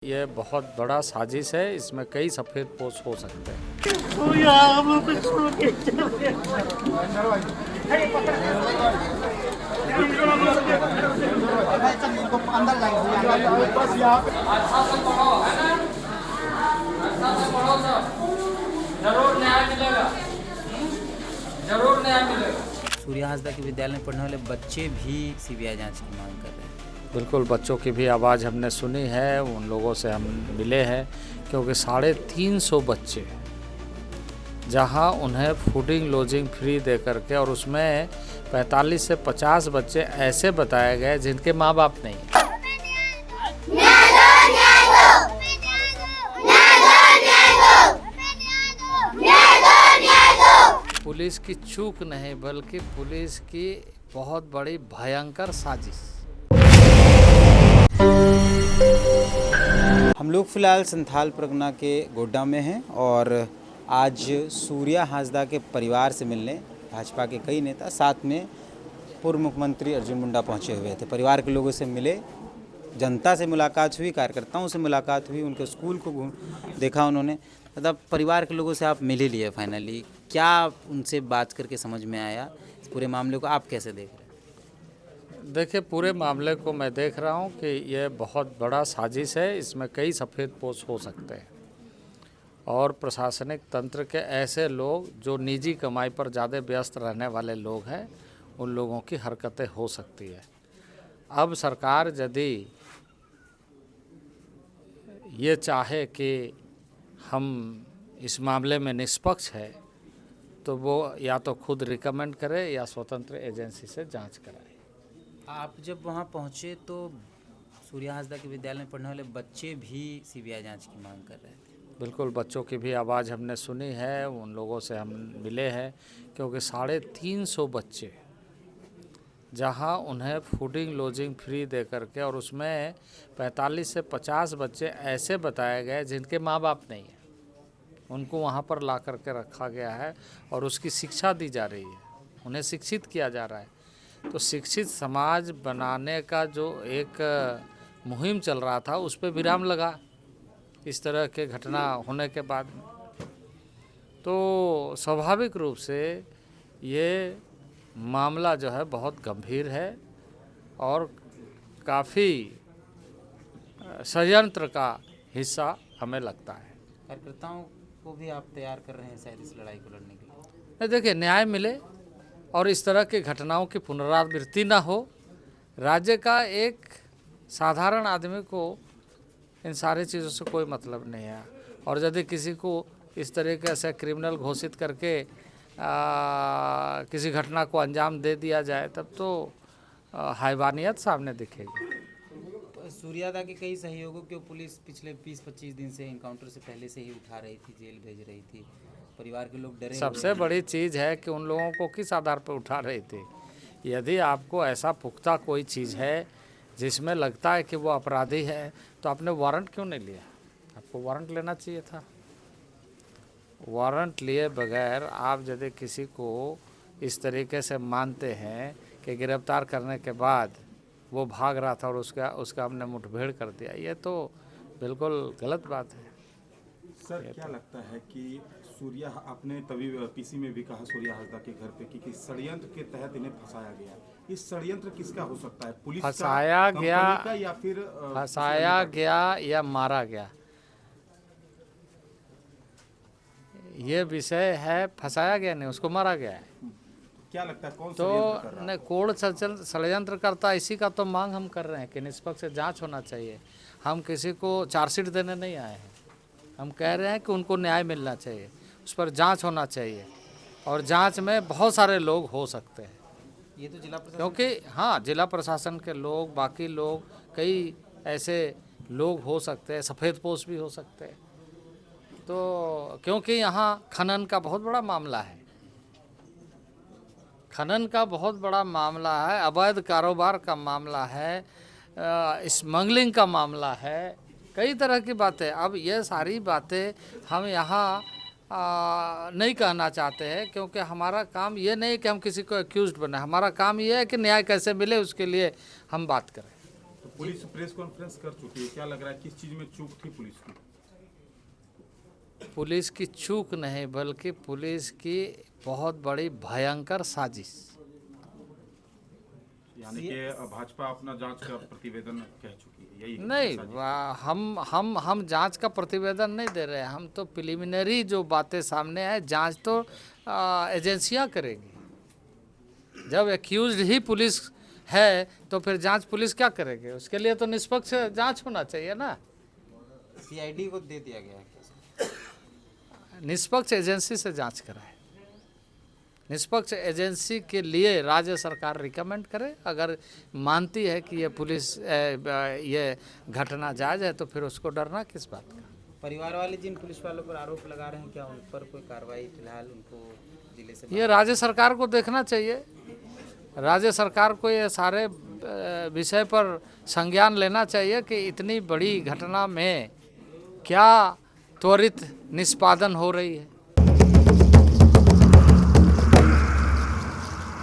ये बहुत बड़ा साजिश है, इसमें कई सफ़ेद पोश हो सकते हैं। जरूर न्याय मिलेगा, जरूर न्याय मिलेगा। सूर्या हांसदा के विद्यालय में पढ़ने वाले बच्चे भी सीबीआई जांच की मांग कर रहे हैं। बिल्कुल, बच्चों की भी आवाज़ हमने सुनी है, उन लोगों से हम मिले हैं, क्योंकि 350 बच्चे जहां उन्हें फूडिंग लॉजिंग फ्री दे करके, और उसमें 45 से 50 बच्चे ऐसे बताए गए जिनके माँ बाप नहीं हैं। पुलिस की चूक नहीं, बल्कि पुलिस की बहुत बड़ी भयंकर साजिश। हम लोग फिलहाल संथाल परगना के गोड्डा में हैं और आज सूर्या हांसदा के परिवार से मिलने भाजपा के कई नेता, साथ में पूर्व मुख्यमंत्री अर्जुन मुंडा पहुंचे हुए थे। परिवार के लोगों से मिले, जनता से मुलाकात हुई, कार्यकर्ताओं से मुलाकात हुई, उनके स्कूल को देखा उन्होंने। मतलब परिवार के लोगों से आप मिल ही लिए फाइनली, क्या उनसे बात करके समझ में आया? इस पूरे मामले को आप कैसे देख रहे हैं? देखिए, पूरे मामले को मैं देख रहा हूं कि यह बहुत बड़ा साजिश है, इसमें कई सफ़ेद पोश हो सकते हैं, और प्रशासनिक तंत्र के ऐसे लोग जो निजी कमाई पर ज़्यादा व्यस्त रहने वाले लोग हैं, उन लोगों की हरकतें हो सकती है। अब सरकार यदि ये चाहे कि हम इस मामले में निष्पक्ष है, तो वो या तो खुद रिकमेंड करे या स्वतंत्र एजेंसी से जांच कराए। आप जब वहाँ पहुँचे तो सूर्या हांसदा के विद्यालय में पढ़ने वाले बच्चे भी सीबीआई जांच की मांग कर रहे थे। बिल्कुल, बच्चों की भी आवाज़ हमने सुनी है, उन लोगों से हम मिले हैं, क्योंकि 350 बच्चे जहां उन्हें फूडिंग लॉजिंग फ्री दे करके, और उसमें 45 से 50 बच्चे ऐसे बताए गए जिनके माँ बाप नहीं हैं, उनको वहां पर ला करके रखा गया है और उसकी शिक्षा दी जा रही है, उन्हें शिक्षित किया जा रहा है। तो शिक्षित समाज बनाने का जो एक मुहिम चल रहा था, उस पर विराम लगा इस तरह के घटना होने के बाद में। तो स्वाभाविक रूप से ये मामला जो है बहुत गंभीर है और काफ़ी षड्यंत्र का हिस्सा हमें लगता है। कार्यकर्ताओं को भी आप तैयार कर रहे हैं शायद इस लड़ाई को लड़ने के लिए? देखिए, न्याय मिले और इस तरह की घटनाओं की पुनरावृत्ति ना हो। राज्य का एक साधारण आदमी को इन सारी चीज़ों से कोई मतलब नहीं है, और यदि किसी को इस तरीके से क्रिमिनल घोषित करके किसी घटना को अंजाम दे दिया जाए, तब तो हैवानियत सामने दिखेगी। सूर्यादा के कई सहयोगों को पुलिस पिछले 20-25 दिन से इनकाउंटर से पहले से ही उठा रही थी, जेल भेज रही थी। परिवार के लोग डरे। सबसे बड़ी चीज़ है कि उन लोगों को किस आधार पर उठा रही थी। यदि आपको ऐसा पुख्ता कोई चीज़ है जिसमें लगता है कि वो अपराधी है, तो आपने वारंट क्यों नहीं लिया? आपको वारंट लेना चाहिए था। वारंट लिए बगैर आप यदि किसी को इस तरीके से मानते हैं कि गिरफ्तार करने के बाद वो भाग रहा था और उसका हमने मुठभेड़ कर दिया, ये तो बिल्कुल गलत बात है। सर, क्या लगता है कि सूर्या, आपने तभी पीसी में भी कहा सूर्या हांसदा के घर पे कि षड्यंत्र के तहत इन्हें फंसाया गया। इस षड्यंत्र किसका हो सकता है? पुलिस फंसाया गया, का या फिर फंसाया गया या मारा गया, ये विषय है। फंसाया गया नहीं, उसको मारा गया है। क्या लगता है कौन तो षड्यंत्र कर रहा है? कोण षड्यंत्र करता, इसी का तो मांग हम कर रहे हैं कि निष्पक्ष जांच होना चाहिए। हम किसी को चार्जशीट देने नहीं आए हैं, हम कह रहे हैं कि उनको न्याय मिलना चाहिए, उस पर जांच होना चाहिए, और जांच में बहुत सारे लोग हो सकते हैं। ये तो जिला प्रशासन, क्योंकि हाँ, जिला प्रशासन के लोग, बाकी लोग, कई ऐसे लोग हो सकते हैं, सफ़ेद पोश भी हो सकते हैं। तो क्योंकि यहाँ खनन का बहुत बड़ा मामला है, खनन का बहुत बड़ा मामला है, अवैध कारोबार का मामला है, स्मगलिंग का मामला है, कई तरह की बातें। अब ये सारी बातें हम यहाँ नहीं कहना चाहते हैं, क्योंकि हमारा काम ये नहीं कि हम किसी को एक्यूज्ड बनाए। हमारा काम ये है कि न्याय कैसे मिले, उसके लिए हम बात करें। पुलिस प्रेस कॉन्फ्रेंस कर चुकी है, क्या लग रहा है किस चीज में चूक थी पुलिस की? पुलिस की चूक नहीं बल्कि पुलिस की बहुत बड़ी भयंकर साजिश। यानी कि भाजपा अपना जांच का प्रतिवेदन कह चुकी है, यही है नहीं, साजिश? हम जांच का प्रतिवेदन नहीं दे रहे हैं। हम तो प्रिलिमिनरी जो बातें सामने है, जांच तो एजेंसियां करेगी। जब एक्यूज्ड ही पुलिस है तो फिर जांच पुलिस क्या करेगी? उसके लिए तो निष्पक्ष जांच होना चाहिए ना। सीआईडी को दे दिया गया है। निष्पक्ष एजेंसी से जांच कराए। निष्पक्ष एजेंसी के लिए राज्य सरकार रिकमेंड करे। अगर मानती है कि ये पुलिस ये घटना जायज़ है तो फिर उसको डरना किस बात का? परिवार वाले जिन पुलिस वालों पर आरोप लगा रहे हैं, क्या उन पर कोई कार्रवाई फिलहाल उनको जिले से? ये राज्य सरकार को देखना चाहिए। राज्य सरकार को ये सारे विषय पर संज्ञान लेना चाहिए कि इतनी बड़ी घटना में क्या त्वरित निष्पादन हो रही है।